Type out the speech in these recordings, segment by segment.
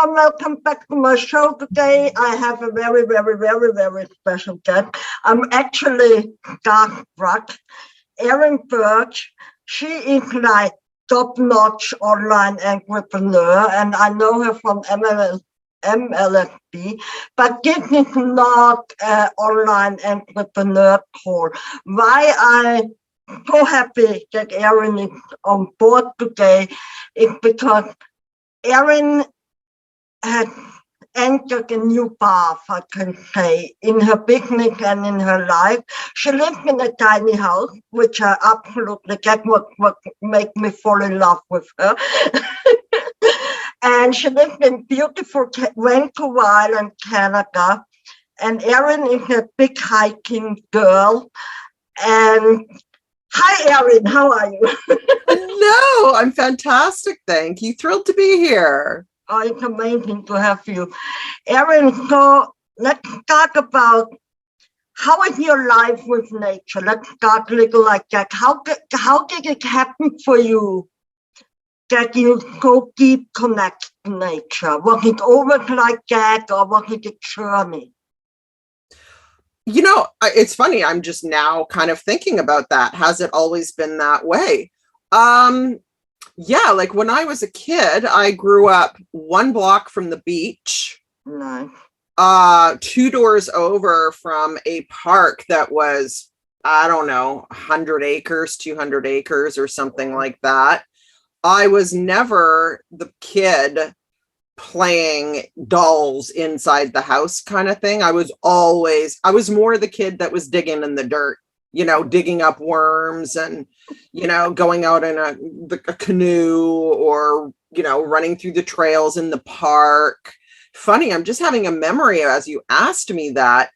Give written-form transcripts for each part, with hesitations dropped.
everyone. Welcome back to my show today. I have a very, very, very, very special guest. I'm actually dark rock. Erin Birch. She is like top-notch online entrepreneur, and I know her from MLSP, but this is not an online entrepreneur call. Why I'm so happy that Erin is on board today is because Erin had entered a new path, I can say, in her business and in her life. She lived in a tiny house, which I absolutely get what made me fall in love with her. And she lived in beautiful Vancouver Island, Canada. And Erin is a big hiking girl. And hi, Erin, how are you? Hello, I'm fantastic. Thank you. Thrilled to be here. Oh, it's amazing to have you. Erin, so let's talk about how is your life with nature? Let's start a little like that. How did it happen for you that you so deep connect to nature? Was it always like that or was it a journey? You know, it's funny. I'm just now kind of thinking about that. Has it always been that way? Yeah, like when I was a kid, I grew up 1 block from the beach. Nice. 2 doors over from a park that was, I don't know, 100 acres, 200 acres or something like that. I was never the kid playing dolls inside the house kind of thing. I was more the kid that was digging in the dirt, digging up worms and, going out in a canoe or, running through the trails in the park. Funny, I'm just having a memory as you asked me that.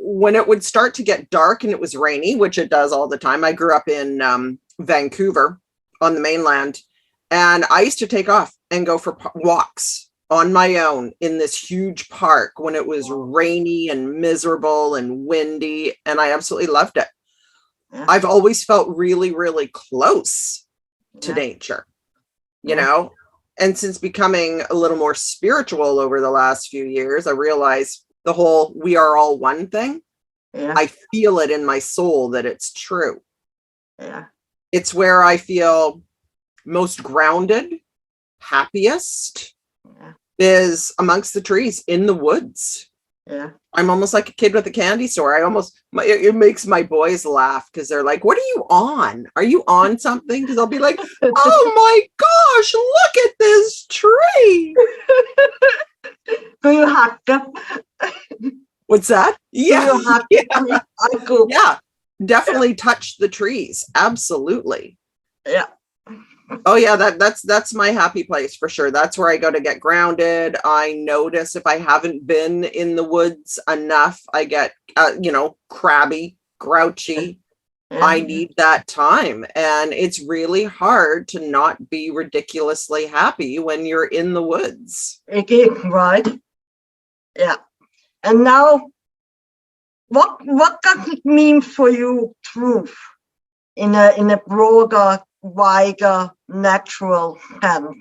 When it would start to get dark and it was rainy, which it does all the time. I grew up in Vancouver on the mainland, and I used to take off and go for walks on my own in this huge park when it was rainy and miserable and windy, and I absolutely loved it. Yeah. I've always felt really, really close to nature, and since becoming a little more spiritual over the last few years, I realized the whole we are all one thing. Yeah. I feel it in my soul that it's true. Yeah. It's where I feel most grounded, happiest, is amongst the trees in the woods. Yeah. I'm almost like a kid with a candy store. It makes my boys laugh because they're like, what are you on? Are you on something? Because I'll be like, oh my gosh, look at this tree. Do you hug them? What's that? Yeah. Do you hug them? Yeah. Definitely touch the trees. Absolutely. Yeah. Oh yeah, that's my happy place for sure. That's where I go to get grounded. I notice if I haven't been in the woods enough, I get crabby, grouchy. I need that time, and it's really hard to not be ridiculously happy when you're in the woods. It is, right? Yeah. And now, what does it mean for you, truth, in a broader, wider, natural sense?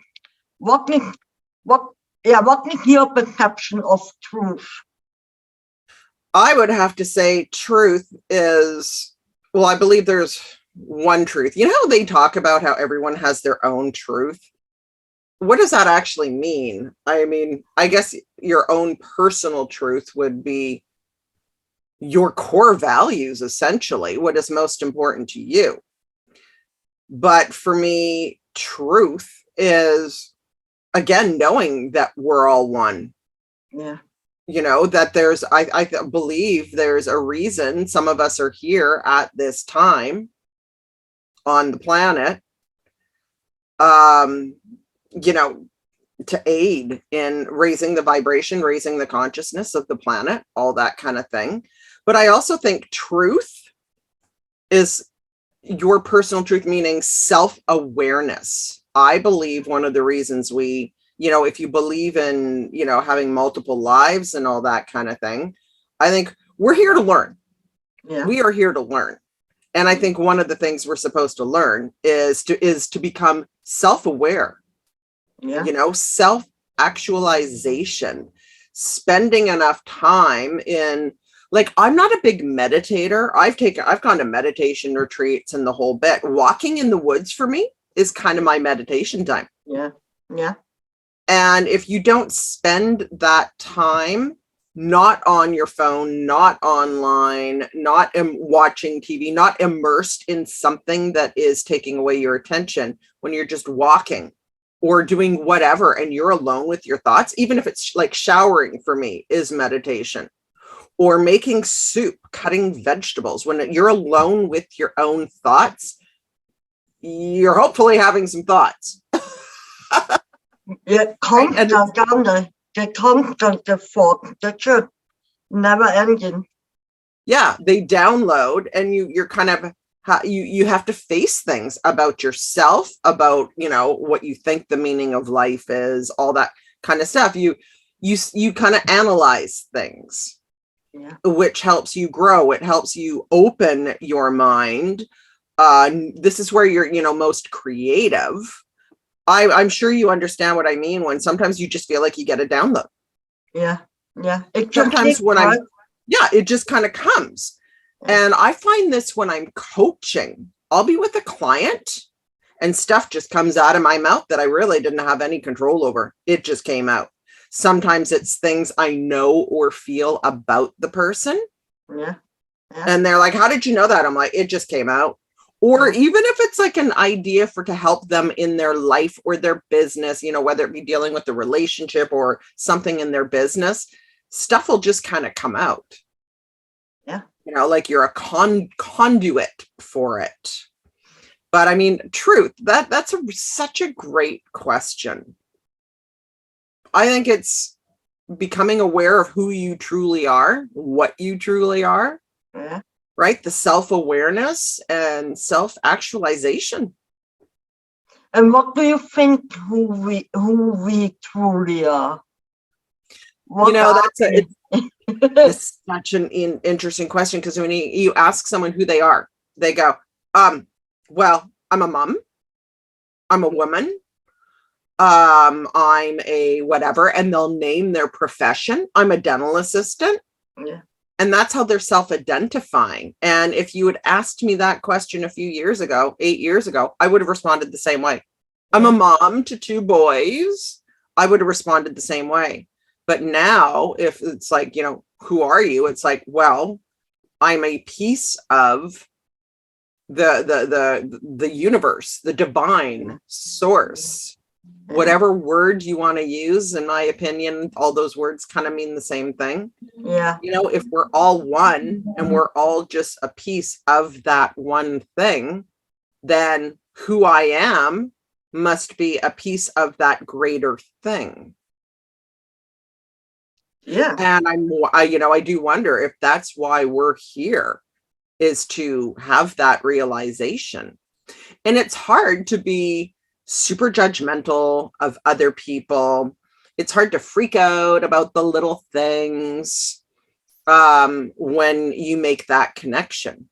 What is your perception of truth? I would have to say truth is, well, I believe there's one truth. You know how they talk about how everyone has their own truth? What does that actually mean? I mean, I guess your own personal truth would be your core values, essentially, what is most important to you. But for me, truth is, again, knowing that we're all one. Yeah. That I believe there's a reason some of us are here at this time on the planet, to aid in raising the vibration, raising the consciousness of the planet, all that kind of thing. But I also think truth is your personal truth, meaning self-awareness. I believe one of the reasons we, if you believe in, having multiple lives and all that kind of thing, I think we're here to learn. Yeah. We are here to learn. And I think one of the things we're supposed to learn is to become self-aware. Yeah. actualization, spending enough time in, like, I'm not a big meditator. I've gone to meditation retreats and the whole bit. Walking in the woods for me is kind of my meditation time. Yeah. Yeah. And if you don't spend that time not on your phone, not online, not watching TV, not immersed in something that is taking away your attention, when you're just walking or doing whatever and you're alone with your thoughts, even if it's like showering for me is meditation, or making soup, cutting vegetables, when you're alone with your own thoughts, you're hopefully having some thoughts. Yeah, constant, the constant thought, the truth, never ending. Yeah, they download, and you're kind of, you have to face things about yourself, about, you know, what you think the meaning of life is, all that kind of stuff. You kind of analyze things, Yeah. which helps you grow. It helps you open your mind. This is where you're, you know, most creative. I'm sure you understand what I mean when sometimes you just feel like you get a download. Yeah. Yeah. It Sometimes when it just kind of comes. Yeah. And I find this when I'm coaching. I'll be with a client and stuff just comes out of my mouth that I really didn't have any control over. It just came out. Sometimes it's things I know or feel about the person. Yeah. Yeah. And they're like, how did you know that? I'm like, it just came out. Or even if it's like an idea to help them in their life or their business, you know, whether it be dealing with the relationship or something in their business, stuff will just kind of come out. Yeah. You know, like you're a conduit for it. But I mean, truth, that's such a great question. I think it's becoming aware of who you truly are, what you truly are. Yeah. Right? The self-awareness and self-actualization. And what do you think who we truly are? What You know, it's such an interesting question, because when you ask someone who they are, they go, well, I'm a mom, I'm a woman, I'm a whatever, and they'll name their profession. I'm a dental assistant. Yeah. And that's how they're self-identifying. And if you had asked me that question a few years ago, 8 years ago, I would have responded the same way. I'm a mom to 2 boys. I would have responded the same way. But now, if it's like, you know, who are you? It's like, well, I'm a piece of the universe, the divine source. Whatever word you want to use, in my opinion, all those words kind of mean the same thing. Yeah. You know, if we're all one and we're all just a piece of that one thing, then who I am must be a piece of that greater thing. Yeah. And I do wonder if that's why we're here, is to have that realization. And it's hard to be super judgmental of other people. It's hard to freak out about the little things when you make that connection,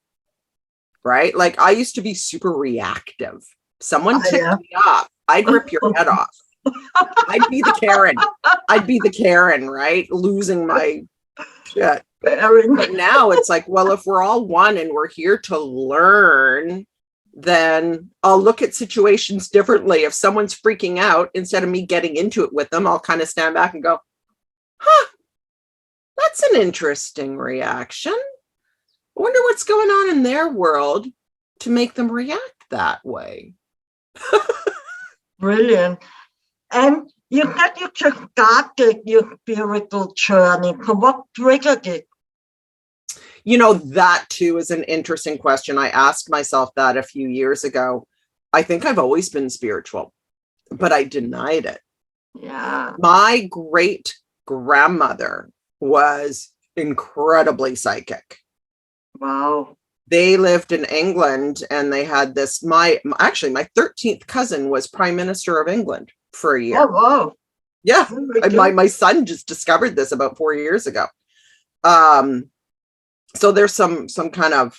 right? Like, I used to be super reactive. Someone ticked me off, I'd rip your head off. I'd be the Karen, right? Losing my shit. But now it's like, well, if we're all one and we're here to learn, then I'll look at situations differently. If someone's freaking out, instead of me getting into it with them, I'll kind of stand back and go, huh, that's an interesting reaction. I wonder what's going on in their world to make them react that way. Brilliant. And you said you just started your spiritual journey. So what triggered it? You know, that too is an interesting question. I asked myself that a few years ago. I think I've always been spiritual, but I denied it. Yeah. My great grandmother was incredibly psychic. Wow. They lived in England, and they had this, my 13th cousin was Prime Minister of England for a year. Oh, wow. Yeah. My son just discovered this about 4 years ago. So there's some kind of,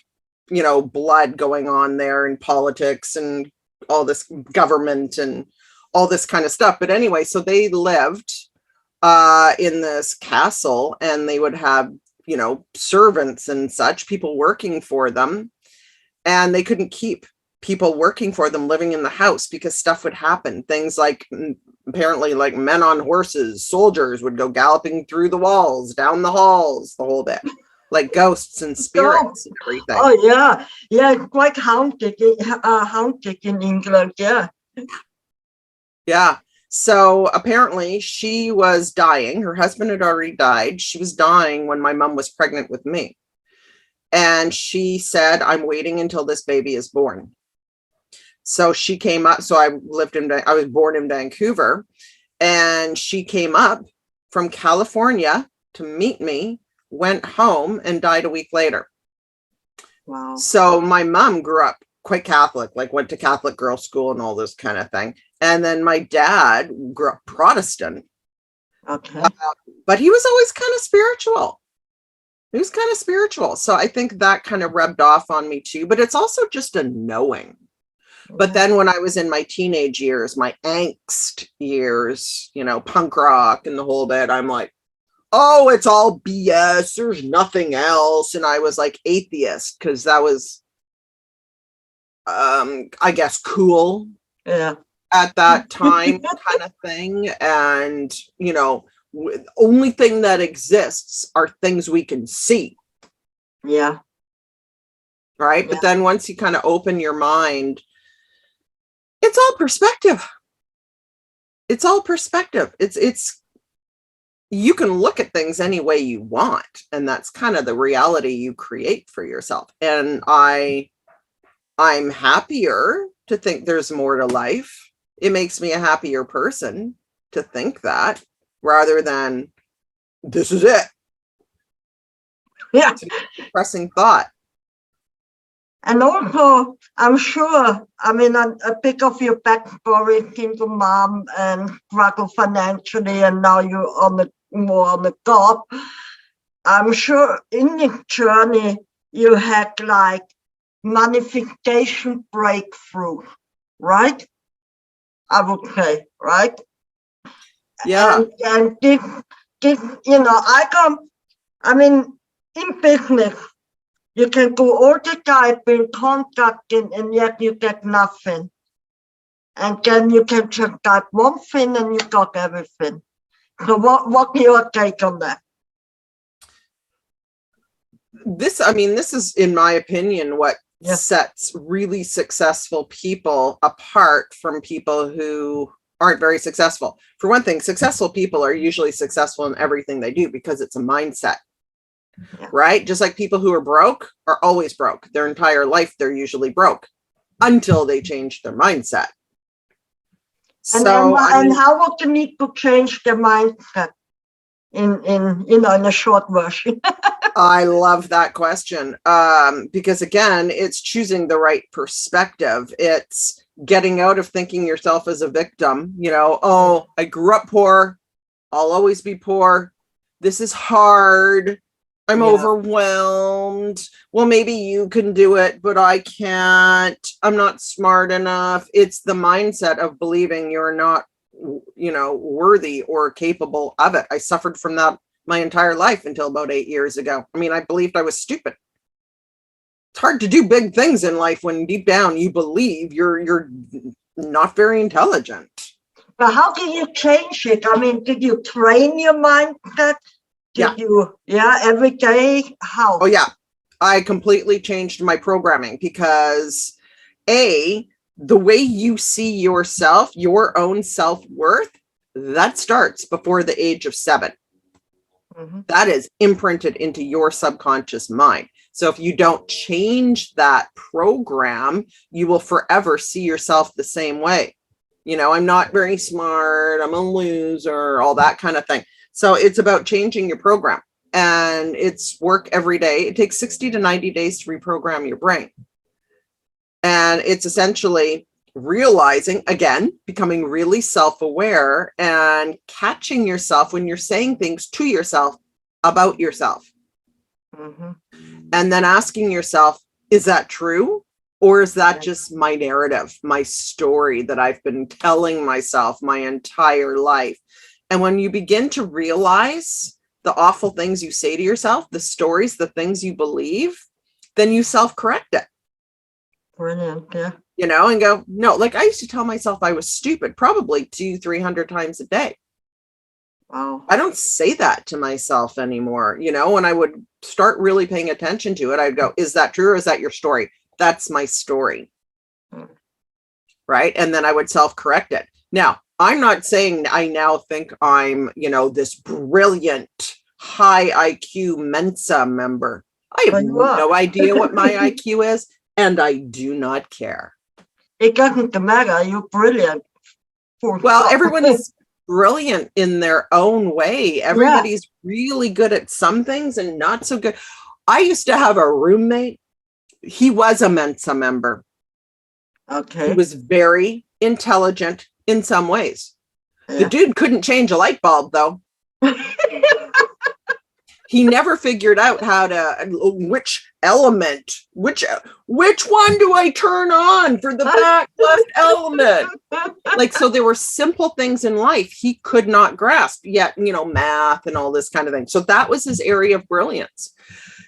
you know, blood going on there in politics and all this government and all this kind of stuff. But anyway, so they lived in this castle, and they would have, you know, servants and such, people working for them, and they couldn't keep people working for them living in the house because stuff would happen. Things like, apparently, like men on horses, soldiers would go galloping through the walls, down the halls, the whole bit, like ghosts and spirits and everything. Oh yeah, yeah, quite haunted, haunted in England. Yeah. Yeah. So apparently she was dying. Her husband had already died. She was dying when my mom was pregnant with me. And she said, I'm waiting until this baby is born. So she came up. So I was born in Vancouver, and she came up from California to meet me, went home, and died a week later. Wow. So my mom grew up quite Catholic, like went to Catholic girls' school and all this kind of thing. And then my dad grew up Protestant. Okay. But he was always kind of spiritual. He was kind of spiritual. So I think that kind of rubbed off on me too. But it's also just a knowing. But then when I was in my teenage years, my angst years, you know, punk rock and the whole bit, I'm like, oh, it's all BS. There's nothing else. And I was like atheist because that was, I guess, cool. Yeah. At that time kind of thing. And, you know, only thing that exists are things we can see. Yeah. Right. Yeah. But then once you kind of open your mind, it's all perspective. It's all perspective. It's, you can look at things any way you want. And that's kind of the reality you create for yourself. And I'm happier to think there's more to life. It makes me a happier person to think that, rather than this is it. Yeah. It's a depressing thought. And also, I'm sure, I mean, I pick up your backstory, single mom, and struggle financially, and now you're more on the top. I'm sure in this journey, you had like manifestation breakthrough, right? I would say, right? Yeah. And this, you know, in business, you can go all the time in contacting, and yet you get nothing. And then you can just type one thing and you got everything. So what's your take on that? This is, in my opinion, what sets really successful people apart from people who aren't very successful. For one thing, successful people are usually successful in everything they do because it's a mindset. Yeah. Right? Just like people who are broke are always broke. Their entire life, they're usually broke until they change their mindset. And how would you need to change their mindset in a short version? I love that question. Because again, it's choosing the right perspective. It's getting out of thinking yourself as a victim. You know, oh, I grew up poor. I'll always be poor. This is hard. I'm overwhelmed. Well, maybe you can do it, but I can't. I'm not smart enough. It's the mindset of believing you're not, you know, worthy or capable of it. I suffered from that my entire life until about 8 years ago. I mean, I believed I was stupid. It's hard to do big things in life when deep down you believe you're not very intelligent. But how did you change it? I mean, did you train your mindset? Did you, every day? How? Oh, yeah. I completely changed my programming because the way you see yourself, your own self-worth, that starts before the age of 7. Mm-hmm. That is imprinted into your subconscious mind. So if you don't change that program, you will forever see yourself the same way. You know, I'm not very smart. I'm a loser, all that kind of thing. So it's about changing your program, and it's work every day. It takes 60 to 90 days to reprogram your brain. And it's essentially realizing, again, becoming really self-aware and catching yourself when you're saying things to yourself about yourself. Mm-hmm. And then asking yourself, is that true? Or is that just my narrative, my story that I've been telling myself my entire life? And when you begin to realize the awful things you say to yourself, the stories, the things you believe, then you self-correct it. Brilliant. Yeah. You know, and go, no, like I used to tell myself I was stupid, probably 200-300 times a day. Wow. I don't say that to myself anymore. You know, when I would start really paying attention to it, I'd go, is that true or is that your story? That's my story. Right. And then I would self-correct it. Now, I'm not saying I now think I'm, you know, this brilliant high IQ Mensa member. I have no idea what my IQ is, and I do not care. It doesn't matter. You're brilliant. Well, everyone is brilliant in their own way. Everybody's really good at some things and not so good. I used to have a roommate. He was a Mensa member. Okay. He was very intelligent in some ways. The dude couldn't change a light bulb, though. He never figured out how to, which element, which one do I turn on for the back left element? Like, so there were simple things in life he could not grasp yet, you know, math and all this kind of thing. So that was his area of brilliance.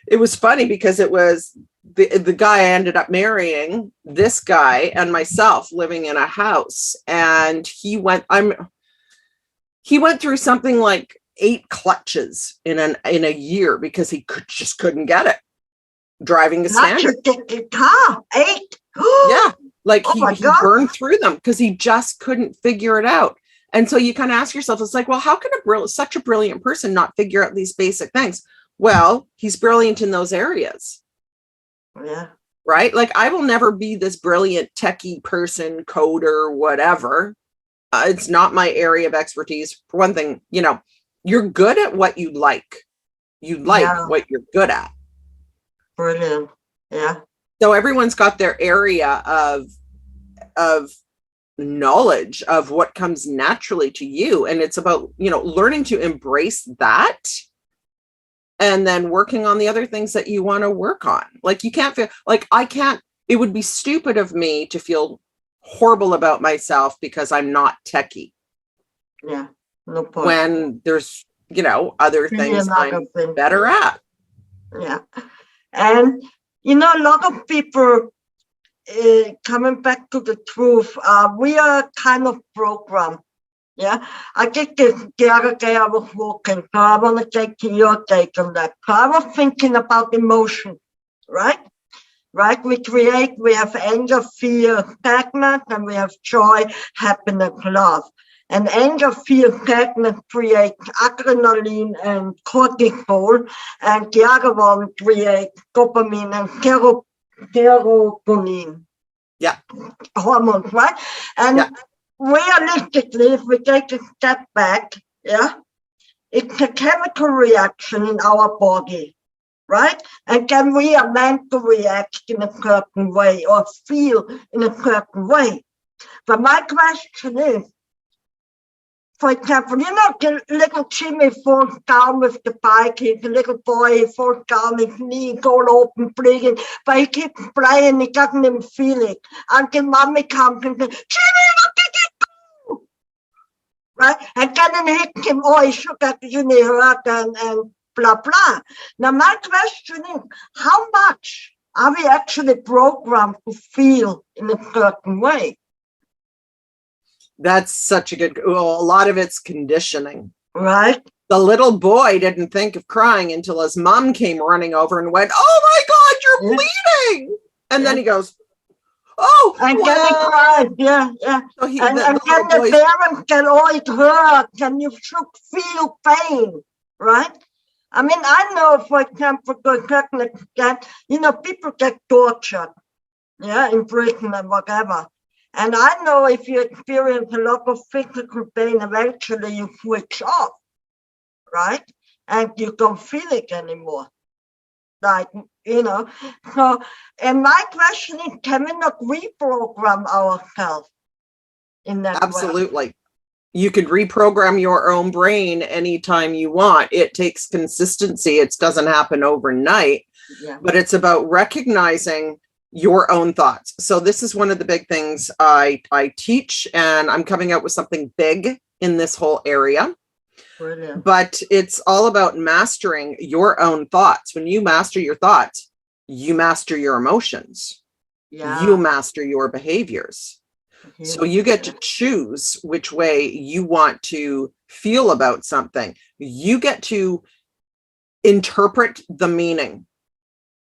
It was funny because it was the guy I ended up marrying, this guy and myself living in a house, and he went through something like 8 clutches in a year because he just couldn't get it. Driving a standard car, 8. Yeah, like he burned through them because he just couldn't figure it out. And so you kind of ask yourself, it's like, well, how can such a brilliant person not figure out these basic things? Well, he's brilliant in those areas. Yeah. Right? Like, I will never be this brilliant techie person, coder, whatever. It's not my area of expertise. For one thing, you know, you're good at what you like. You like what you're good at. Brilliant. Yeah. So everyone's got their area of knowledge of what comes naturally to you. And it's about, you know, learning to embrace that and then working on the other things that you want to work on. Like, you can't feel like it would be stupid of me to feel horrible about myself because I'm not techie. Yeah. No point. When there's, you know, other things I'm better at. Yeah. And, you know, a lot of people, coming back to the truth, we are kind of programmed. Yeah. I get the other day I was walking, so I want to take your take on that. So I was thinking about emotion, right? Right? We have anger, fear, sadness, and we have joy, happiness, love. And anger, fear, sadness create adrenaline and cortisol, and the other one creates dopamine and serotonin. Yeah. Hormones, right? And realistically, if we take a step back, it's a chemical reaction in our body, right? And then we are meant to react in a certain way or feel in a certain way. But my question is, for example, you know, the little Jimmy falls down with the bike. He's a little boy, he falls down, his knees all open, bleeding, but he keeps playing, he doesn't even feel it. Until mommy comes and says, Jimmy, what did you do? Right? And then it hits him, oh, he should have really hurt and blah, blah. Now, my question is, how much are we actually programmed to feel in a certain way? That's such a good, well, a lot of it's conditioning. Right. The little boy didn't think of crying until his mom came running over and went, oh my God, you're bleeding. And then he goes, oh. And then he cried, So and then the parents can always hurt and you should feel pain, right? I mean, I know, for example, to a certain extent, you know, people get tortured, in prison and whatever. And I know if you experience a lot of physical pain, eventually you switch off, right? And you don't feel it anymore. Like, you know, so, and my question is, can we not reprogram ourselves in that way? Absolutely. You can reprogram your own brain anytime you want. It takes consistency. It doesn't happen overnight, but it's about recognizing your own thoughts. So this is one of the big things I teach, and I'm coming out with something big in this whole area. Brilliant. But it's all about mastering your own thoughts. When you master your thoughts, you master your emotions. Yeah. You master your behaviors. So you get to choose which way you want to feel about something. You get to interpret the meaning.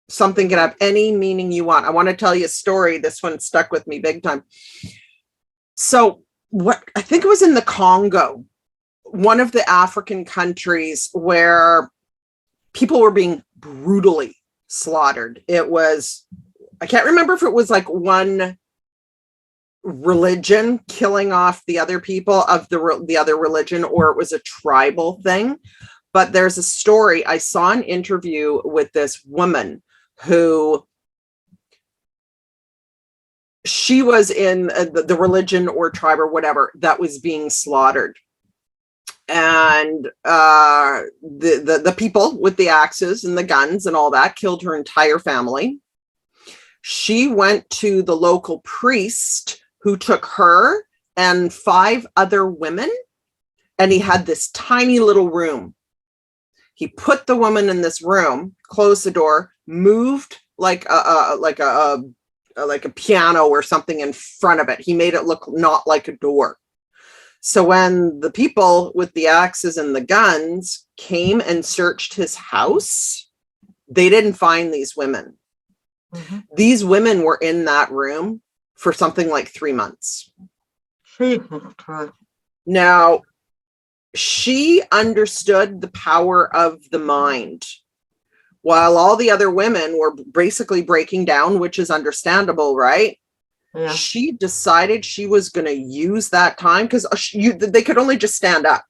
Something can have any meaning you want. I want to tell you a story. This one stuck with me big time. So what, I think it was in the Congo, one of the African countries where people were being brutally slaughtered. It was, I can't remember if it was like one religion killing off the other people of the other religion, or it was a tribal thing. But there's a story. I saw an interview with this woman who, she was in the religion or tribe or whatever that was being slaughtered. And the people with the axes and the guns and all that killed her entire family. She went to the local priest, who took her and 5 other women, and he had this tiny little room. He put the woman in this room, closed the door, moved like a piano or something in front of it. He made it look not like a door. So when the people with the axes and the guns came and searched his house, they didn't find these women. Mm-hmm. These women were in that room for something like 3 months. Now, she understood the power of the mind, while all the other women were basically breaking down, which is understandable, right? Yeah. She decided she was going to use that time because they could only just stand up.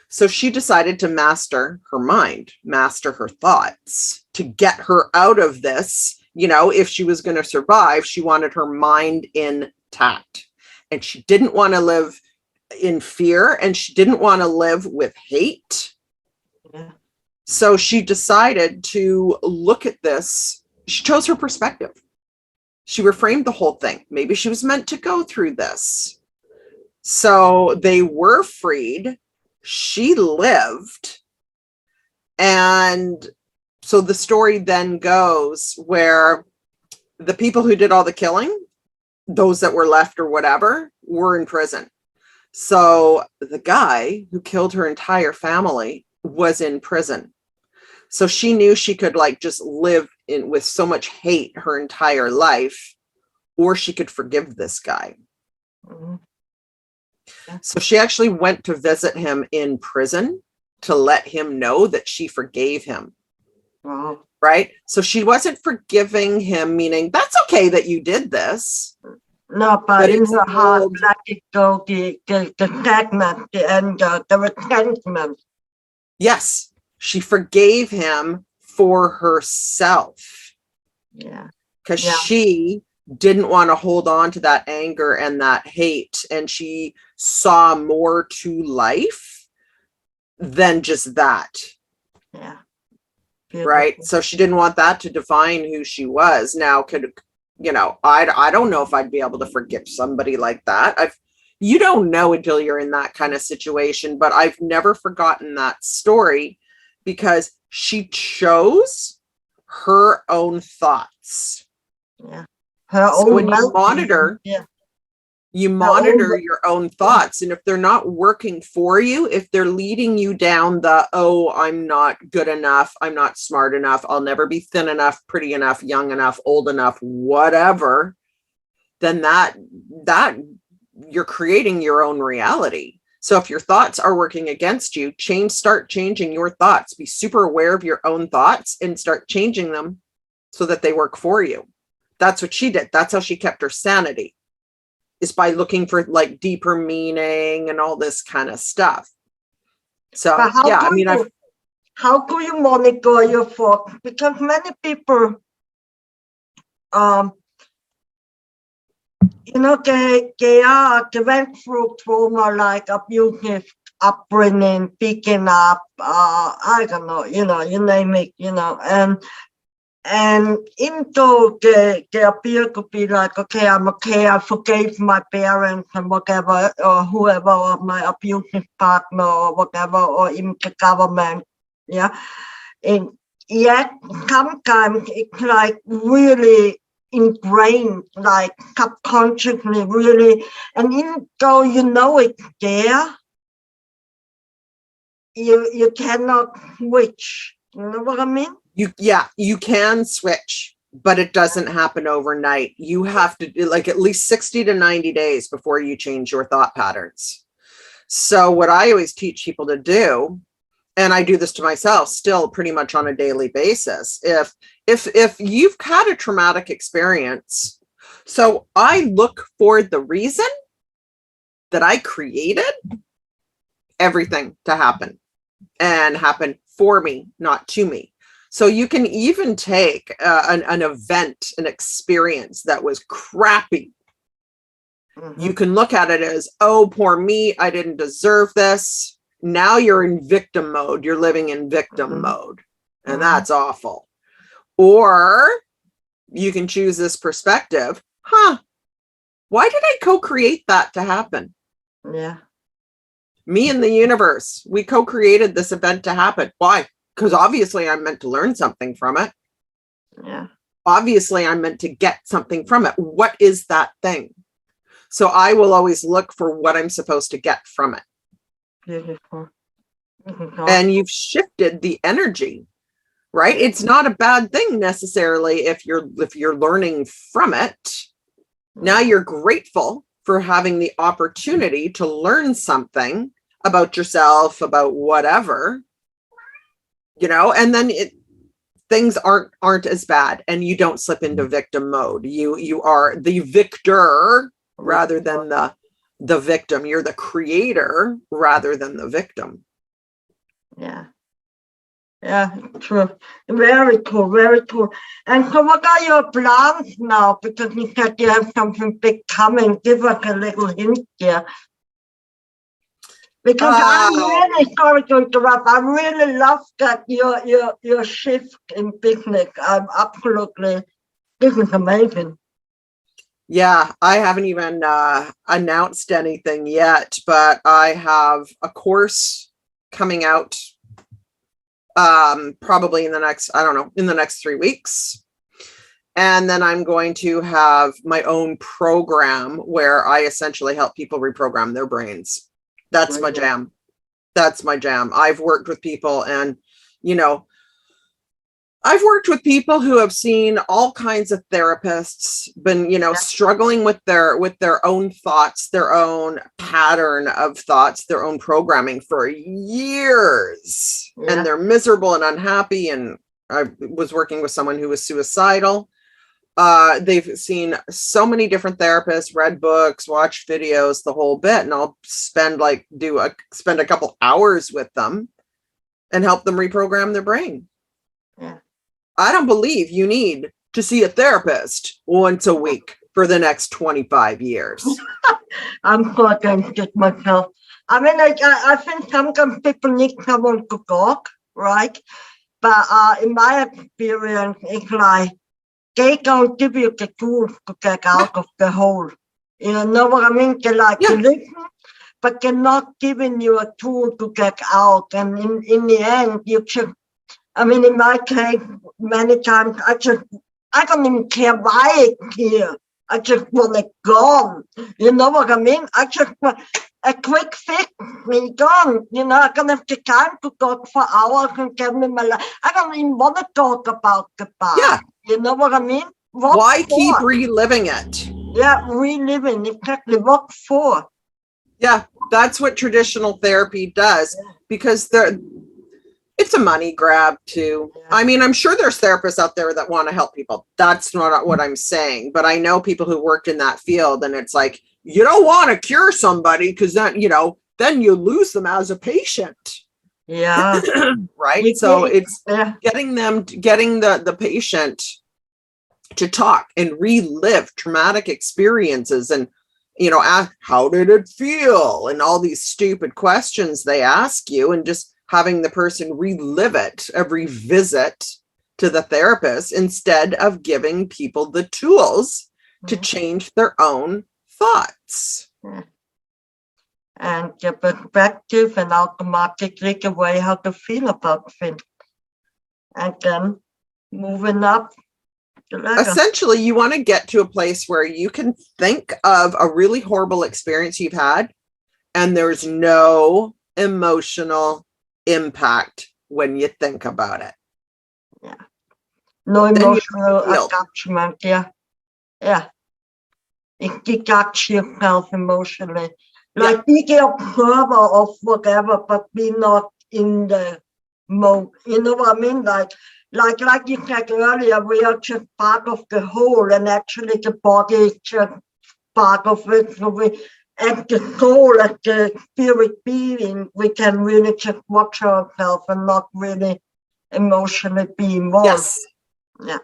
So she decided to master her mind, master her thoughts to get her out of this. You know, if she was going to survive, she wanted her mind intact, and she didn't want to live in fear, and she didn't want to live with hate. Yeah. So she decided to look at this. She chose her perspective. She reframed the whole thing. Maybe she was meant to go through this. So they were freed. She lived. And so the story then goes where the people who did all the killing, those that were left or whatever, were in prison. So the guy who killed her entire family was in prison. So she knew she could like just live in with so much hate her entire life, or she could forgive this guy. Mm-hmm. Yeah. So she actually went to visit him in prison to let him know that she forgave him. Wow. Right? So she wasn't forgiving him, meaning that's okay that you did this. No, but in her heart, let it go, the segment, the anger, the resentment. Yes, she forgave him for herself. Yeah. Because she didn't want to hold on to that anger and that hate. And she saw more to life than just that. Yeah. Beautiful. Right. So she didn't want that to define who she was. Now, I don't know if I'd be able to forgive somebody like that. You don't know until you're in that kind of situation, but I've never forgotten that story because she chose her own thoughts. Yeah. So when you monitor, you monitor your own thoughts. And if they're not working for you, if they're leading you down I'm not good enough, I'm not smart enough, I'll never be thin enough, pretty enough, young enough, old enough, whatever, then that you're creating your own reality. So if your thoughts are working against you, start changing your thoughts. Be super aware of your own thoughts and start changing them so that they work for you. That's what she did. That's how she kept her sanity, is by looking for like deeper meaning and all this kind of stuff. So how do you monitor your thoughts? Because many people, they went through trauma like abusive upbringing, picking up, I don't know, you name it, And into the appeal to be like, okay, I'm okay, I forgave my parents and whatever, or whoever, or my abusive partner, or whatever, or even the government. Yeah. And yet, sometimes it's like really ingrained, like subconsciously, really. And even though you know it's there, you cannot switch. You know what I mean? You can switch, but it doesn't happen overnight. You have to do like at least 60 to 90 days before you change your thought patterns. So what I always teach people to do, and I do this to myself still pretty much on a daily basis, if you've had a traumatic experience, so I look for the reason that I created everything to happen, and happen for me, not to me. So you can even take an event, an experience that was crappy. Mm-hmm. You can look at it as, oh, poor me, I didn't deserve this. Now you're in victim mode. You're living in victim mode. And that's awful. Or you can choose this perspective. Why did I co-create that to happen? Yeah. Me and the universe, we co-created this event to happen. Why? Because obviously I'm meant to learn something from it. Yeah. Obviously I'm meant to get something from it. What is that thing? So I will always look for what I'm supposed to get from it. Beautiful. And you've shifted the energy, right? It's not a bad thing necessarily if you're learning from it. Now you're grateful for having the opportunity to learn something about yourself, about whatever, and then things aren't as bad, and you don't slip into victim mode. You are the victor rather than the victim. You're the creator rather than the victim. Yeah, true. Very cool, very cool. And so what are your plans now? Because you said you have something big coming. Give us a little hint here. Because I'm really sorry to interrupt. I really love that your shift in business. I'm absolutely, this is amazing. Yeah, I haven't even announced anything yet, but I have a course coming out probably in the next 3 weeks. And then I'm going to have my own program where I essentially help people reprogram their brains. That's my jam. That's my jam. I've worked with people, and, I've worked with people who have seen all kinds of therapists, been, struggling with their own thoughts, their own pattern of thoughts, their own programming for years. Yeah. And they're miserable and unhappy. And I was working with someone who was suicidal. They've seen so many different therapists, read books, watched videos, the whole bit. And I'll spend a couple hours with them and help them reprogram their brain. Yeah. I don't believe you need to see a therapist once a week for the next 25 years. I'm so against it myself. I mean, I think sometimes people need someone to talk, right? But in my experience, it's like they don't give you the tools to get out of the hole. You know what I mean? They like to listen, but they're not giving you a tool to get out. And in the end, you just, I mean, in my case, many times, I don't even care why it's here. I just want it gone. You know what I mean? I just want a quick fix, me gone. I don't have the time to talk for hours and tell me my life. I don't even want to talk about the past. Yeah. You know what I mean? Why keep reliving it? Yeah, reliving, exactly. What for? Yeah, that's what traditional therapy does, because it's a money grab too. Yeah. I mean, I'm sure there's therapists out there that want to help people. That's not what I'm saying. But I know people who worked in that field, and it's like, you don't want to cure somebody because then you lose them as a patient. Yeah. Right. So it's getting the patient to talk and relive traumatic experiences, and ask, how did it feel? And all these stupid questions they ask you, and just having the person relive it every visit to the therapist instead of giving people the tools to change their own thoughts. And the perspective and automatically the way how to feel about things. And then moving up the ladder. Essentially, you want to get to a place where you can think of a really horrible experience you've had, and there's no emotional impact when you think about it. Yeah. No emotional attachment. Yeah. Yeah. It detach yourself emotionally. Like be the observer of whatever, but be not in the mode. You know what I mean? Like you said earlier, we are just part of the whole, and actually the body is just part of it. So we, and the soul, as the spirit being, we can really just watch ourselves and not really emotionally be involved. Yes. Yeah.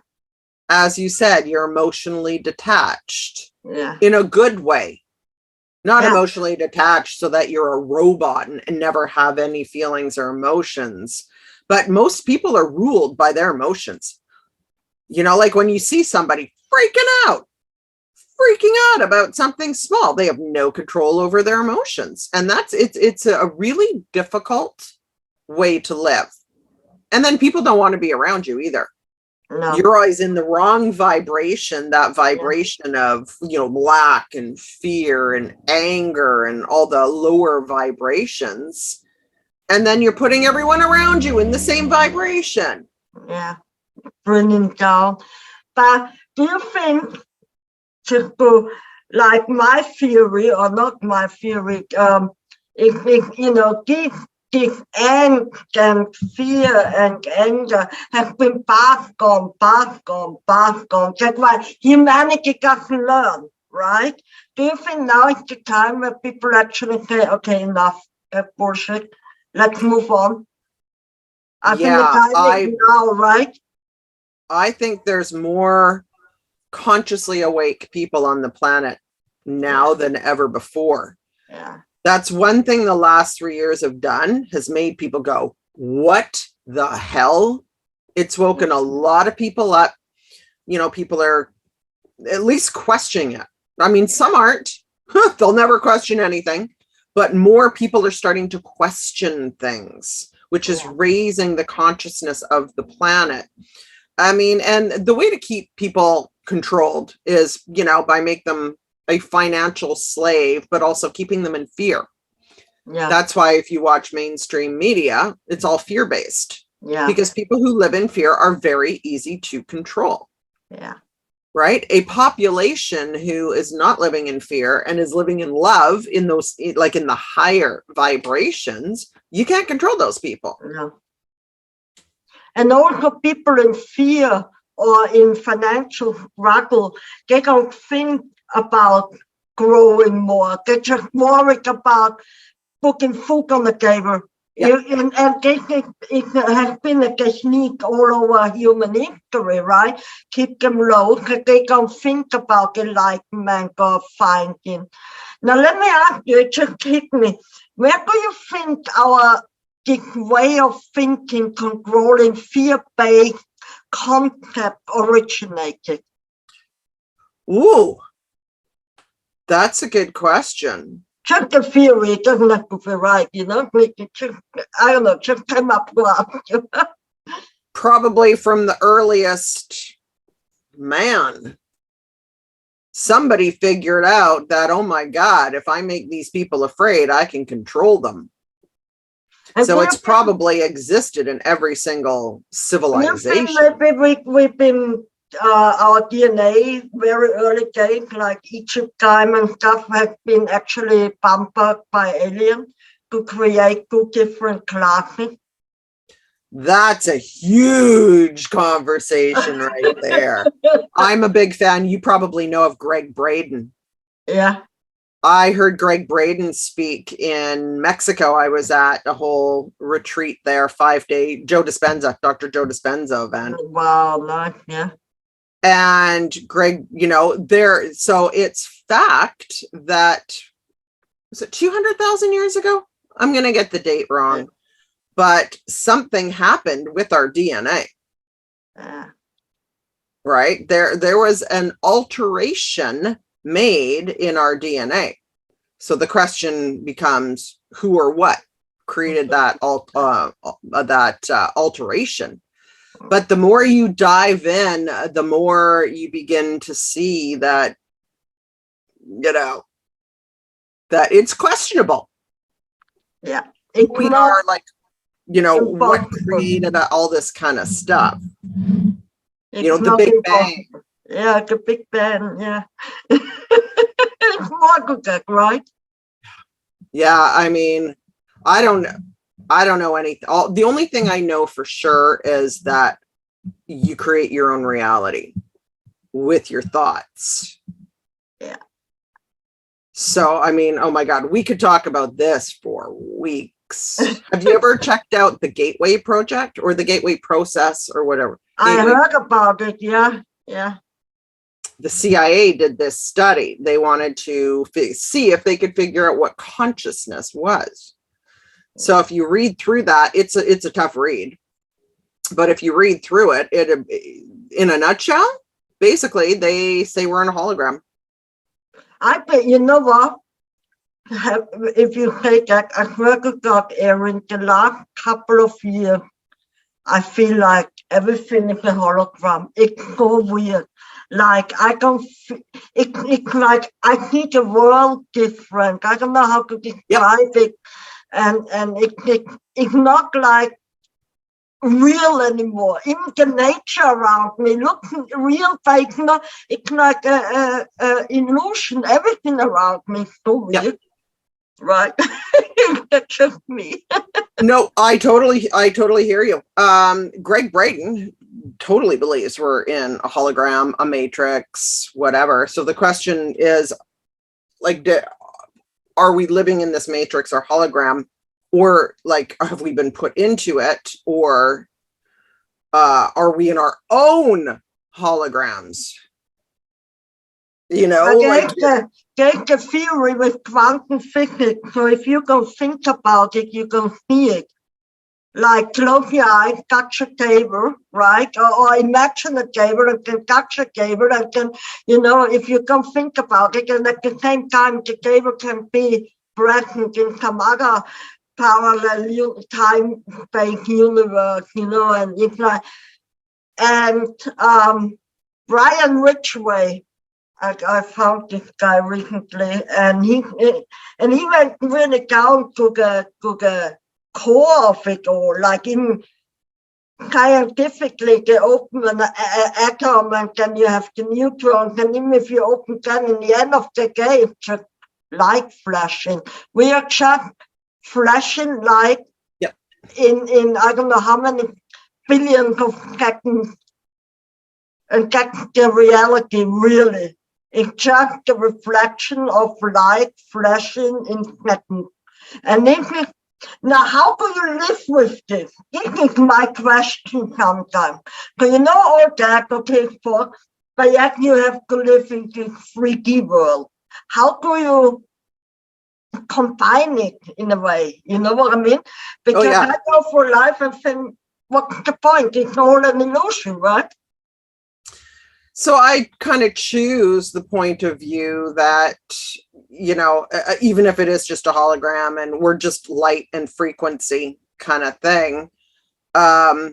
As you said, you're emotionally detached. Yeah. In a good way. Not emotionally detached so that you're a robot and never have any feelings or emotions. But most people are ruled by their emotions. You know, like when you see somebody freaking out about something small, they have no control over their emotions. And it's a really difficult way to live. And then people don't want to be around you either. No. You're always in the wrong vibration, that vibration of, you know, lack and fear and anger and all the lower vibrations. And then you're putting everyone around you in the same vibration. Yeah, bringing down. But do you think, just to, like my theory, or not my theory, if you know, this angst and fear and anger have been passed on. That's why humanity doesn't learn, right? Do you think now is the time where people actually say, okay, enough bullshit, let's move on? I think the time is now, right? I think there's more consciously awake people on the planet now than ever before. Yeah. That's one thing the last 3 years have done, has made people go, what the hell? It's woken a lot of people up. You know, people are at least questioning it. I mean, some aren't. They'll never question anything. But more people are starting to question things, which is raising the consciousness of the planet. I mean, and the way to keep people controlled is, you know, by make them a financial slave, but also keeping them in fear. Yeah. That's why if you watch mainstream media, it's all fear-based. Yeah. Because people who live in fear are very easy to control. Yeah. Right? A population who is not living in fear and is living in love, in those, like in the higher vibrations, you can't control those people. No. And also people in fear or in financial struggle, they don't think about growing more. They're just worried about putting food on the table. Yeah. And it has been a technique all over human history, right? Keep them low because they don't think about enlightenment or finding. Now, let me ask you, it just hit me. Where do you think this way of thinking, controlling fear-based concept originated? Ooh, that's a good question. Just a theory, it doesn't have to be right, you know? I don't know, just came up with Probably from the earliest man. Somebody figured out that, oh my God, if I make these people afraid, I can control them. And so it's probably existed in every single civilization. Maybe we've been our DNA very early days, like Egypt time and stuff, has been actually pampered by aliens to create two different classes. That's a huge conversation right there. I'm a big fan. You probably know of Greg Braden. Yeah. I heard Greg Braden speak in Mexico. I was at a whole retreat there, 5-day, Dr. Joe Dispenza event. Wow, nice, yeah. And Greg, you know, so it's fact that, was it 200,000 years ago? I'm going to get the date wrong, but something happened with our DNA. Yeah. Right? There was an alteration made in our DNA. So the question becomes, who or what created that alteration? But the more you dive in, the more you begin to see that, that it's questionable. Yeah. Who It's we not are, like, what impossible. created all this kind of stuff. It's The not Big impossible. Bang. Yeah, the Big Bang, yeah. It's more good, right? Yeah, I mean, I don't know anything. The only thing I know for sure is that you create your own reality with your thoughts. Yeah. So, I mean, oh my God, we could talk about this for weeks. Have you ever checked out the Gateway Project or the Gateway Process or whatever? I heard about it, yeah. Yeah. The CIA did this study. They wanted to see if they could figure out what consciousness was. So if you read through that, it's a tough read. But if you read through it, in a nutshell, basically they say we're in a hologram. I bet, you know what? If you take that, I heard about Erin the last couple of years, I feel like everything is a hologram. It's so weird. Like I don't. It's like I see the world different. I don't know how to describe it, and it's not like real anymore. Even the nature around me looks real, but it's like a illusion. Everything around me is so weird, right? That's just me. No, I totally hear you. Greg Braden totally believes we're in a hologram, a matrix, whatever. So the question is, like, are we living in this matrix or hologram, or like, have we been put into it, or are we in our own holograms? There's the theory with quantum physics. So if you go think about it, you can see it. Like close your eyes, touch a table, right? Or imagine a table and then touch a table and then, if you can think about it, and at the same time, the table can be present in some other parallel time-space universe, and it's like, and Brian Ridgway, I found this guy recently, and he went really down to the core of it all, like in scientifically they open an atom and then you have the neutrons, and even if you open them in the end of the day, it's just light flashing. We are just flashing light in I don't know how many billions of seconds, and that's the reality really. It's just the reflection of light flashing in seconds. And this is, now how do you live with this? This is my question sometimes. So you know all that, okay, but yet you have to live in this 3D world. How do you combine it in a way? You know what I mean? Because I go for life and think, what's the point? It's all an illusion, right? So I kind of choose the point of view that, even if it is just a hologram and we're just light and frequency kind of thing, why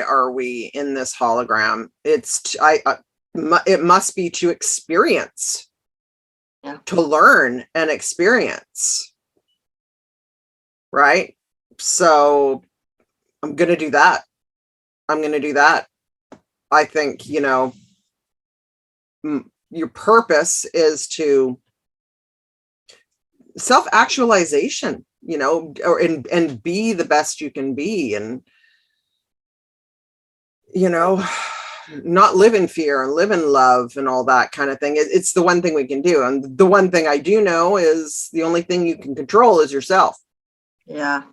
are we in this hologram? It must be to experience, to learn and experience, right? So I'm going to do that. I think, your purpose is to self-actualization, and be the best you can be, and, not live in fear and live in love and all that kind of thing. It's the one thing we can do. And the one thing I do know is the only thing you can control is yourself. Yeah.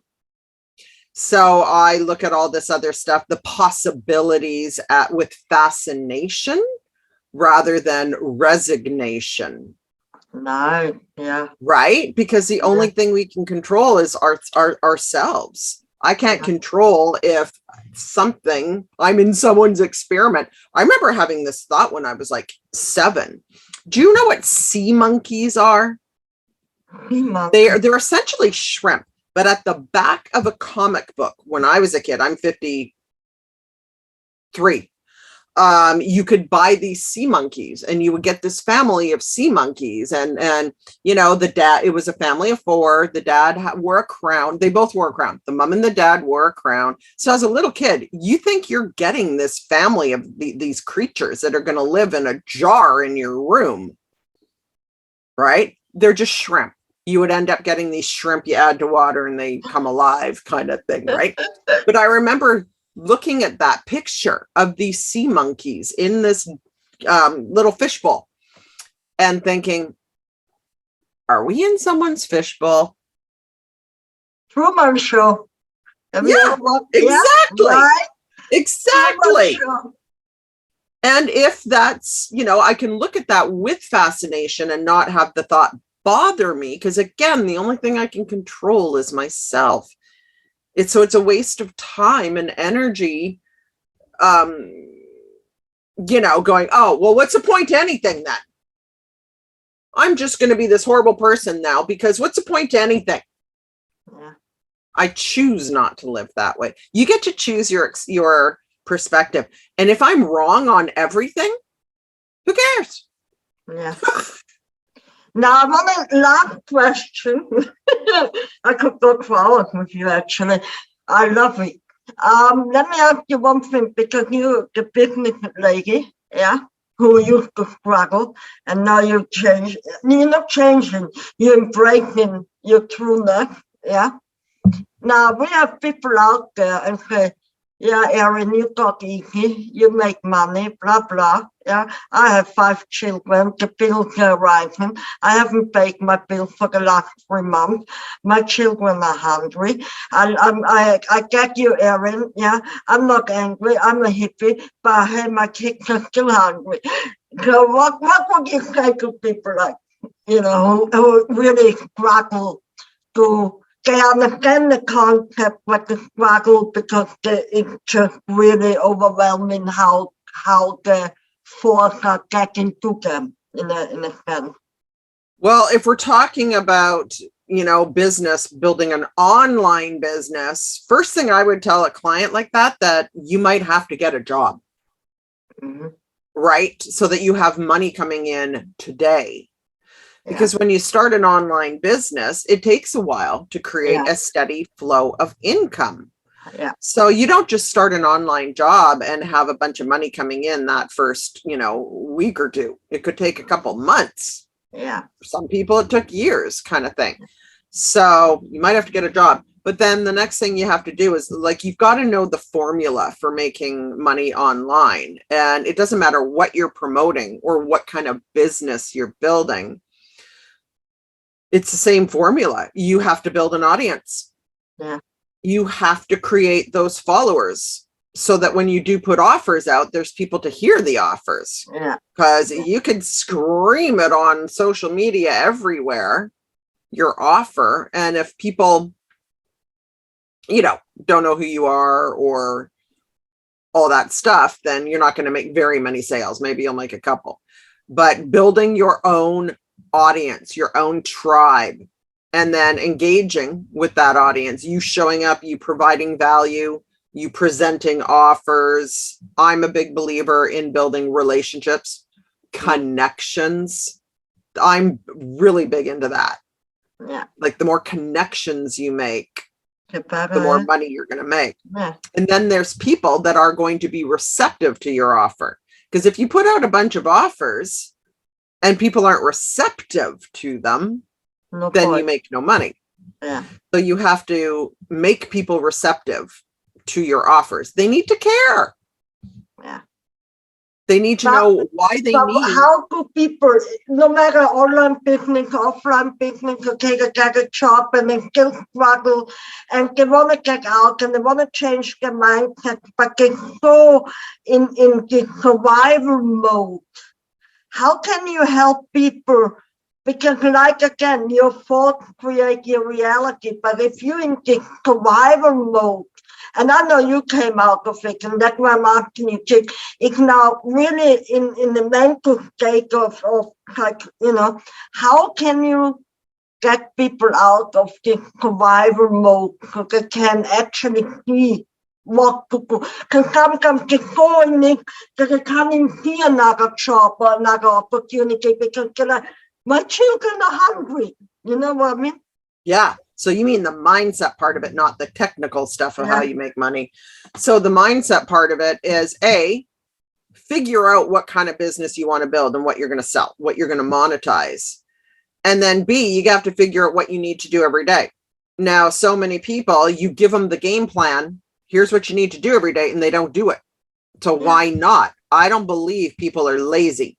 So I look at all this other stuff, the possibilities with fascination rather than resignation. No, yeah. Right? Because the only thing we can control is ourselves. I can't control if I'm in someone's experiment. I remember having this thought when I was like 7. Do you know what sea monkeys are? They're essentially shrimp, but at the back of a comic book when I was a kid, I'm 53. You could buy these sea monkeys and you would get this family of sea monkeys and the dad, it was a family of 4. The dad wore a crown. They both wore a crown. The mom and the dad wore a crown. So as a little kid, you think you're getting this family of these creatures that are going to live in a jar in your room, right? They're just shrimp. You would end up getting these shrimp you add to water and they come alive kind of thing, right? But I remember looking at that picture of these sea monkeys in this little fishbowl and thinking, are we in someone's fishbowl? Truman Show. Yeah, exactly. Right? Exactly. And if that's, I can look at that with fascination and not have the thought bother me, because again, the only thing I can control is myself. It's a waste of time and energy, going, oh, well, what's the point to anything then? I'm just going to be this horrible person now because what's the point to anything? Yeah. I choose not to live that way. You get to choose your perspective. And if I'm wrong on everything, who cares? Yeah. Now, I want a last question. I could go for hours with you, actually. I love it. Let me ask you one thing, because you're the business lady, yeah, who used to struggle, and now you're changing. You're not changing, you're embracing your trueness, yeah. Now, we have people out there and say, yeah, Erin, you got easy, you make money, blah, blah. Yeah, I have 5 children, the bills are rising. I haven't paid my bill for the last 3 months. My children are hungry. I get you, Erin. Yeah, I'm not angry. I'm a hippie, but hey, my kids are still hungry. So what would you say to people like, who really struggle to, they understand the concept, but they struggle because it's just really overwhelming how the force are getting to them in a sense. Well, if we're talking about, business, building an online business, first thing I would tell a client like that you might have to get a job, right? So that you have money coming in today. Because when you start an online business, it takes a while to create a steady flow of income. Yeah. So you don't just start an online job and have a bunch of money coming in that first, week or 2. It could take a couple months. Yeah. For some people, it took years kind of thing. So you might have to get a job. But then the next thing you have to do is you've got to know the formula for making money online. And it doesn't matter what you're promoting or what kind of business you're building. It's the same formula. You have to build an audience. Yeah. You have to create those followers so that when you do put offers out, there's people to hear the offers. Yeah. Because you could scream it on social media everywhere, your offer. And if people, don't know who you are or all that stuff, then you're not going to make very many sales. Maybe you'll make a couple. But building your own audience, your own tribe, and then engaging with that audience, you showing up, you providing value, you presenting offers. I'm a big believer in building relationships, connections. I'm really big into that. Yeah. The more connections you make, the more money you're going to make. Yeah. And then there's people that are going to be receptive to your offer. Because if you put out a bunch of offers and people aren't receptive to them, then you make no money. Yeah. So you have to make people receptive to your offers. They need to care. Yeah. They need to know why they need. How do people, no matter online business, offline business, okay, they get a job and they still struggle and they want to get out and they want to change their mindset, but they're so in the survival mode. How can you help people Because like again, your thoughts create your reality. But if you're in the survival mode, and I know you came out of it, and that's why I'm asking you, Chick, it's now really in the mental state of like, how can you get people out of the survival mode so they can actually see what to do? Because sometimes they go in it, that they can't even see another job or another opportunity because they're like, my children are hungry. You know what I mean? Yeah. So you mean the mindset part of it, not the technical stuff of how you make money. So the mindset part of it is figure out what kind of business you want to build and what you're going to sell, what you're going to monetize. And then B, you have to figure out what you need to do every day. Now, so many people, you give them the game plan. Here's what you need to do every day, and they don't do it. So why not? I don't believe people are lazy.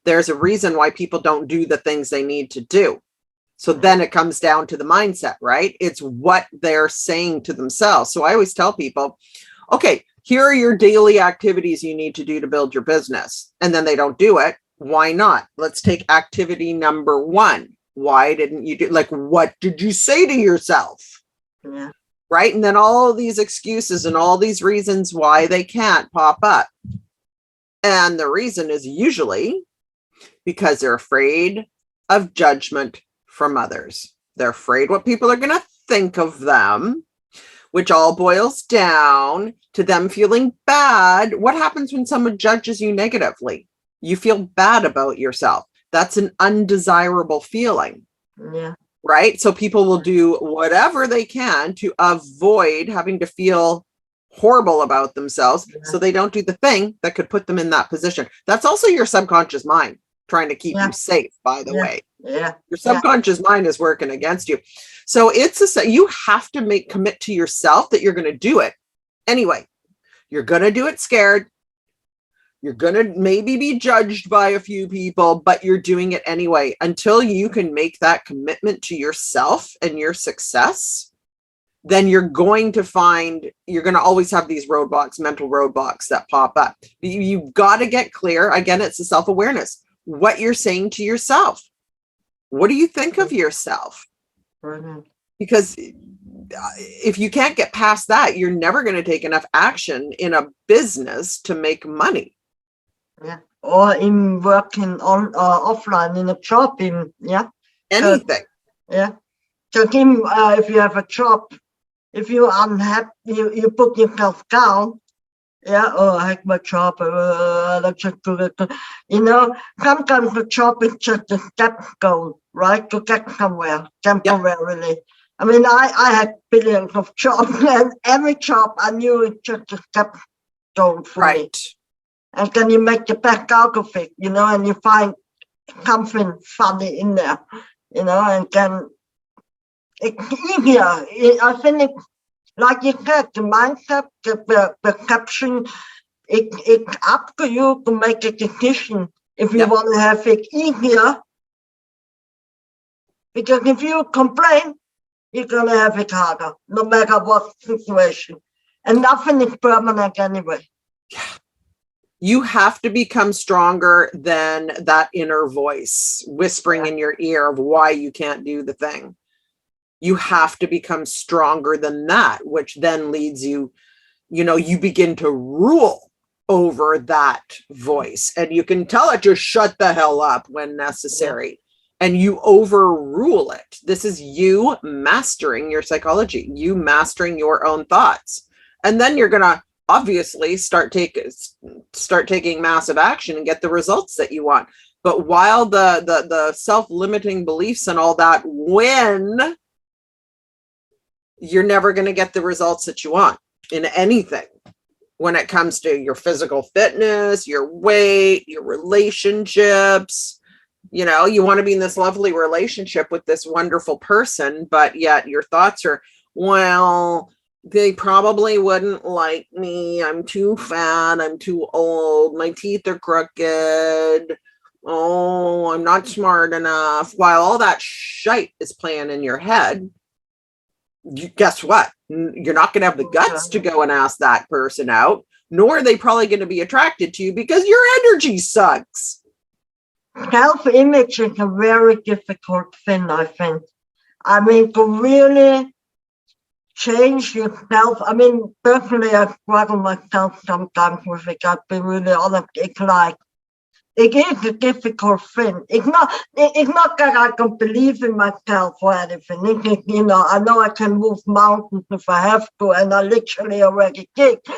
There's a reason why people don't do the things they need to do. So then it comes down to the mindset, right? It's what they're saying to themselves. So I always tell people, okay, here are your daily activities you need to do to build your business. And then they don't do it. Why not? Let's take activity number 1. Why didn't you do, like, what did you say to yourself? Yeah. Right? And then all these excuses and all these reasons why they can't pop up. And the reason is usually because they're afraid of judgment from others. They're afraid what people are going to think of them, which all boils down to them feeling bad. What happens when someone judges you negatively? You feel bad about yourself. That's an undesirable feeling. Yeah. Right? So people will do whatever they can to avoid having to feel horrible about themselves. So they don't do the thing that could put them in that position. That's also your subconscious mind trying to keep you safe, by the way. Yeah. Your subconscious mind is working against you. So you have to commit to yourself that you're going to do it anyway. You're going to do it scared. You're going to maybe be judged by a few people, but you're doing it anyway. Until you can make that commitment to yourself and your success, then you're going to always have these roadblocks, mental roadblocks that pop up. You've got to get clear. Again, it's the self-awareness. What you're saying to yourself. What do you think of yourself? Mm-hmm. Because if you can't get past that, you're never going to take enough action in a business to make money. Yeah. Or in working on offline in a job, Anything. Yeah. So if you have a job, if you're unhappy, you put yourself down. Yeah, I hate my job. Let's just do it. Sometimes the job is just a step goal, right? To get somewhere temporarily. Yep. I mean, I had billions of jobs, and every job I knew it's just a step goal for me. And then you make the best out of it, and you find something funny in there, and then it's easier. I think it's, like you said, the mindset, the perception, it's up to you to make a decision if you want to have it easier. Because if you complain, you're going to have it harder, no matter what situation. And nothing is permanent anyway. Yeah. You have to become stronger than that inner voice whispering in your ear of why you can't do the thing. You have to become stronger than that, which then leads you, you begin to rule over that voice, and you can tell it to shut the hell up when necessary, and you overrule it. This is you mastering your psychology, you mastering your own thoughts. And then you're going to obviously start taking massive action and get the results that you want. But while the self-limiting beliefs and all that win, you're never going to get the results that you want in anything. When it comes to your physical fitness, your weight, your relationships, you want to be in this lovely relationship with this wonderful person, but yet your thoughts are, well, they probably wouldn't like me. I'm too fat. I'm too old. My teeth are crooked. Oh, I'm not smart enough. While all that shite is playing in your head, guess what? You're not going to have the guts to go and ask that person out, nor are they probably going to be attracted to you because your energy sucks. self-image is a very difficult thing, I think. I mean, to really change yourself. I mean, personally, I struggle myself sometimes with it. I'll be really honest. It's like, it is a difficult thing. It's not that I don't believe in myself or anything. It is, I know I can move mountains if I have to, and I literally already did. I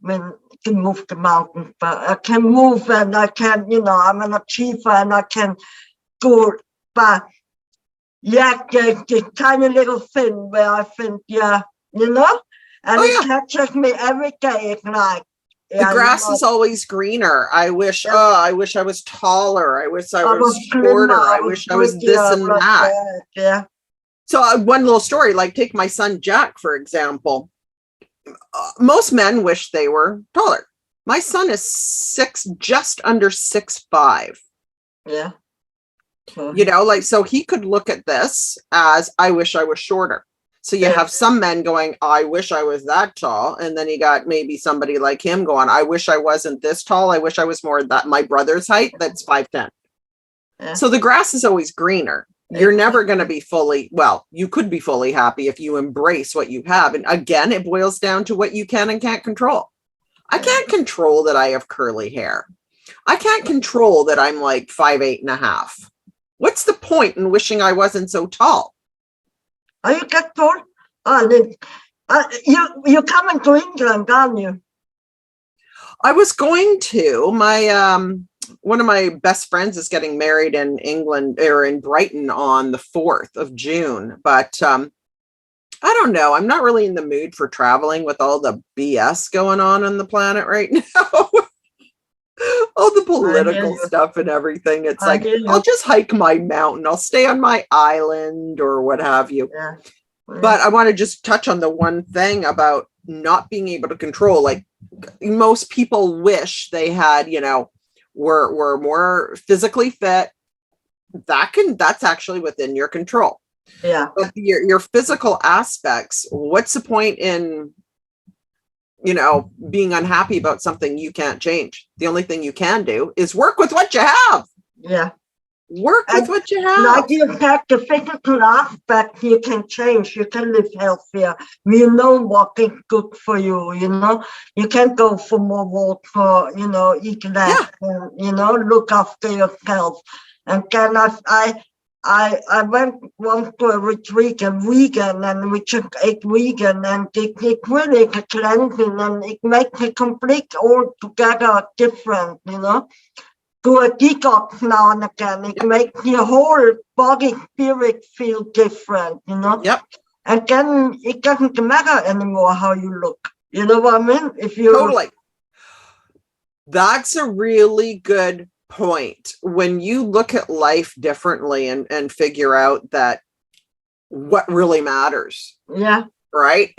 mean, I can move the mountains, but I can move and I can, I'm an achiever and I can do it. But yeah, there's this tiny little thing where I think, yeah, and it Oh yeah. catches me every day. It's like, The yeah, grass is always greener. I wish, yeah, I wish I was taller. I wish I I was was slimmer, shorter. I I was wish I was this prettier, and like that. that, yeah. So one little story, like take my son Jack, for example. Most men wish they were taller. My son is just under 6'5". Yeah. So he could look at this as, I wish I was shorter. So you have some men going, I wish I was that tall. And then you got maybe somebody like him going, I wish I wasn't this tall. I wish I was more that my brother's height. That's 5'10". Yeah. So the grass is always greener. You're never going to be you could be fully happy if you embrace what you have. And again, it boils down to what you can and can't control. I can't control that I have curly hair. I can't control that I'm like 5'8.5". What's the point in wishing I wasn't so tall? Are you get tall? You coming to England, aren't you? I was going to. One of my best friends is getting married in England or in Brighton on the 4th of June. But I don't know. I'm not really in the mood for traveling with all the BS going on the planet right now. All the political stuff and everything. It's like, I'll just hike my mountain. I'll stay on my island or what have you. Yeah. But I want to just touch on the one thing about not being able to control. Like most people wish they had, were more physically fit. That's actually within your control. Yeah. But your physical aspects, what's the point in being unhappy about something you can't change? The only thing you can do is work with what you have. Yeah. Work with what you have. Like you have the physical aspect, you can change. You can live healthier. You know what is good for you. You can go for more water. Eat less. And, look after yourself. And then I went once to a retreat and vegan, and we just ate vegan, and it really is a cleansing, and it makes a complete altogether different. Do a detox now and again. It makes your whole body, spirit feel different, Yep. And then it doesn't matter anymore how you look. You know what I mean? Totally. That's a really good point. When you look at life differently and figure out that what really matters. Yeah. Right?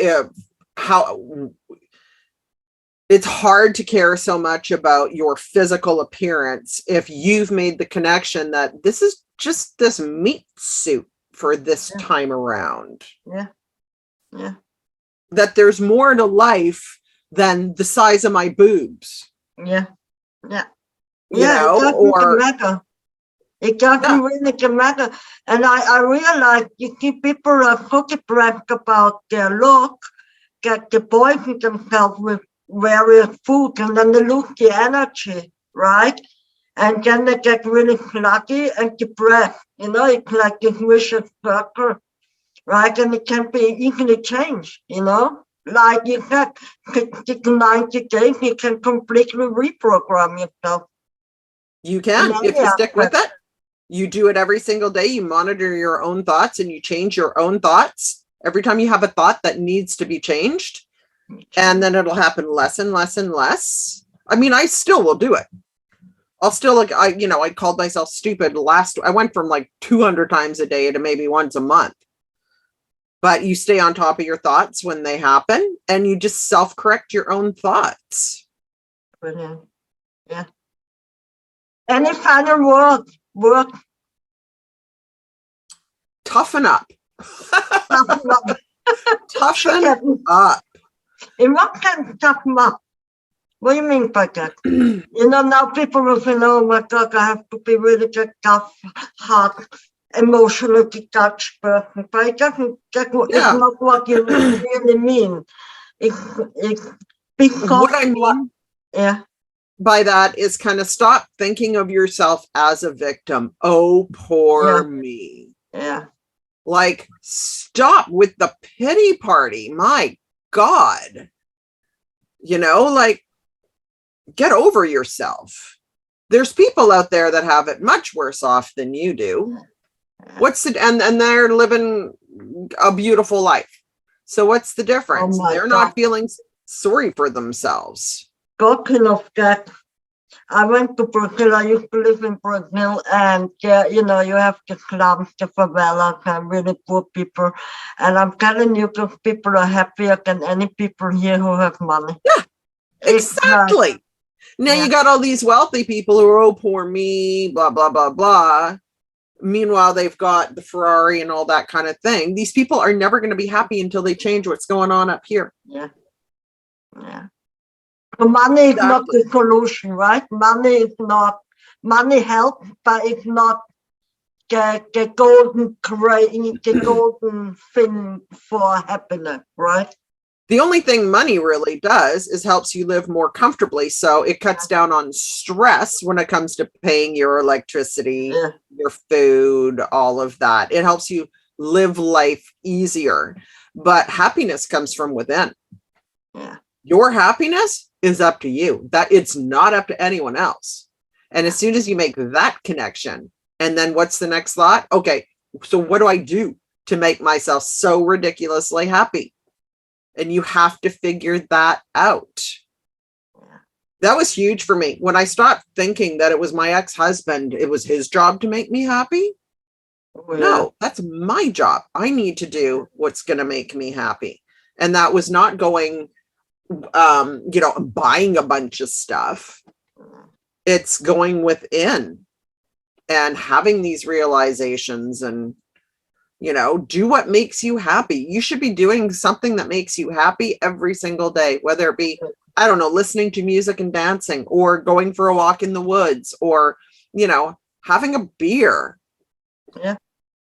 It's hard to care so much about your physical appearance if you've made the connection that this is just this meat suit for this time around. Yeah. Yeah. That there's more to life than the size of my boobs. Yeah. Yeah. It doesn't matter. It doesn't really matter. And I realize people are so depressed about their look that they poison themselves with various foods, and then they lose the energy, right? And then they get really sluggy and depressed. It's like this vicious circle, right? And it can be easily changed, Like you said, 60 to 90 days, you can completely reprogram yourself. You can, if you stick with it. You do it every single day. You monitor your own thoughts and you change your own thoughts. Every time you have a thought that needs to be changed, and then it'll happen less and less and less. I mean, I still will do it. I'll still I called myself stupid I went from like 200 times a day to maybe once a month. But you stay on top of your thoughts when they happen, and you just self-correct your own thoughts. Brilliant. Yeah. Any final word? Toughen up. Toughen up. Toughen up. In what can toughen up? What do you mean by that? Now people will say, oh my God, I have to be really tough, hard, emotionally detached person. But it doesn't, it's Yeah. not what you really mean. It's What I because, mean yeah, by that is kind of stop thinking of yourself as a victim. Oh, yeah, poor me. yeah. Like, stop with the pity party. My God. Like, get over yourself. There's people out there that have it much worse off than you do. And they're living a beautiful life. So what's the difference? Oh They're God. not feeling sorry for themselves. Talking of that, I went to Brazil. I used to live in Brazil, and you have the slums, the favelas, and really poor people. And I'm telling you, those people are happier than any people here who have money. Yeah, exactly. Like, now you got all these wealthy people who are, oh, poor me, blah, blah, blah, blah. Meanwhile, they've got the Ferrari and all that kind of thing. These people are never going to be happy until they change what's going on up here. Yeah. So money is not the solution, right? Money helps, but it's not the golden thing for happiness, right? The only thing money really does is helps you live more comfortably. So it cuts down on stress when it comes to paying your electricity, your food, all of that. It helps you live life easier. But happiness comes from within. Yeah. Your happiness is up to you. That it's not up to anyone else. And as soon as you make that connection, and then what's the next thought? Okay, so what do I do to make myself so ridiculously happy? And you have to figure that out. That was huge for me. When I stopped thinking that it was my ex-husband, it was his job to make me happy. No, that's my job. I need to do what's going to make me happy. And that was not going, buying a bunch of stuff. It's going within and having these realizations and do what makes you happy. You should be doing something that makes you happy every single day, whether it be, I don't know, listening to music and dancing, or going for a walk in the woods, or, having a beer. Yeah.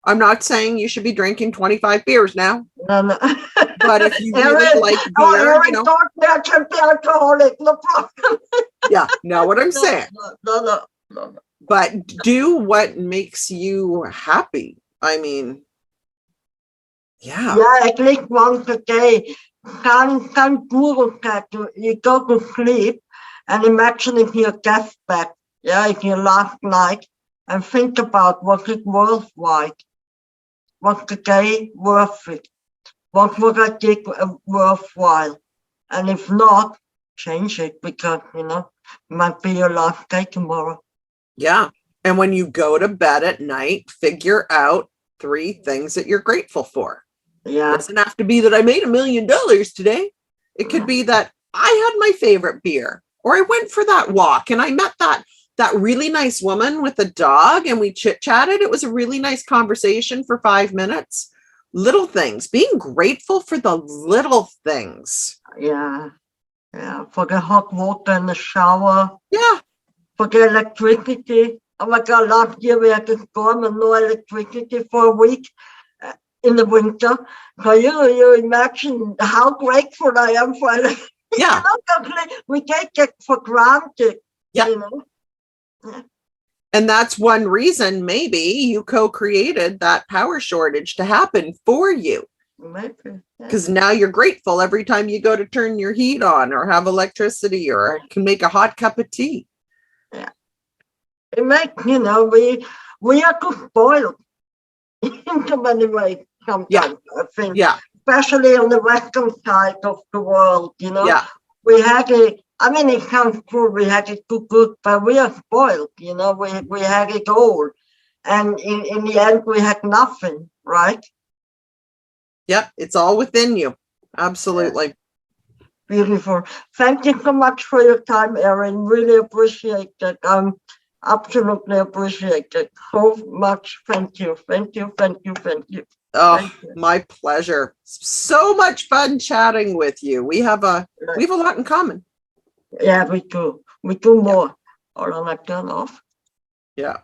I'm not saying you should be drinking 25 beers now. No. But if you really like beer, Erin thought that can be alcoholic, no problem. Yeah, know what I'm saying. No. But do what makes you happy. I mean, yeah. Yeah, at least once a day. Can't Google that. You go to sleep and imagine if your deathbed, if your last night, and think about was it worthwhile? Was the day worth it? What would I think worthwhile? And if not, change it because, it might be your last day tomorrow. Yeah. And when you go to bed at night, figure out 3 things that you're grateful for. Yeah. It doesn't have to be that I made $1 million today. It could be that I had my favorite beer, or I went for that walk and I met that really nice woman with a dog and we chit-chatted. It was a really nice conversation for 5 minutes. Little things, being grateful for the little things. Yeah. For the hot water in the shower. Yeah. For the electricity. Oh my God, last year we had a storm and no electricity for a week in the winter. So you imagine how grateful I am for electricity. Yeah. We take it for granted. Yeah. Yeah. And that's one reason maybe you co-created that power shortage to happen for you. Maybe. Because now you're grateful every time you go to turn your heat on or have electricity or can make a hot cup of tea. Yeah. It makes, we are too spoiled in so many ways sometimes, I think. Yeah. Especially on the western side of the world, Yeah. We had it sounds true, we had it too good, but we are spoiled, we had it all. And in the end, we had nothing, right? Yep, it's all within you. Absolutely. Yeah. Beautiful. Thank you so much for your time, Erin. Really appreciate it. Absolutely appreciate it so much. Thank you. Oh, my pleasure. So much fun chatting with you. We have a lot in common. Yeah, we do. We do more. Hold on, I turn off. Yeah.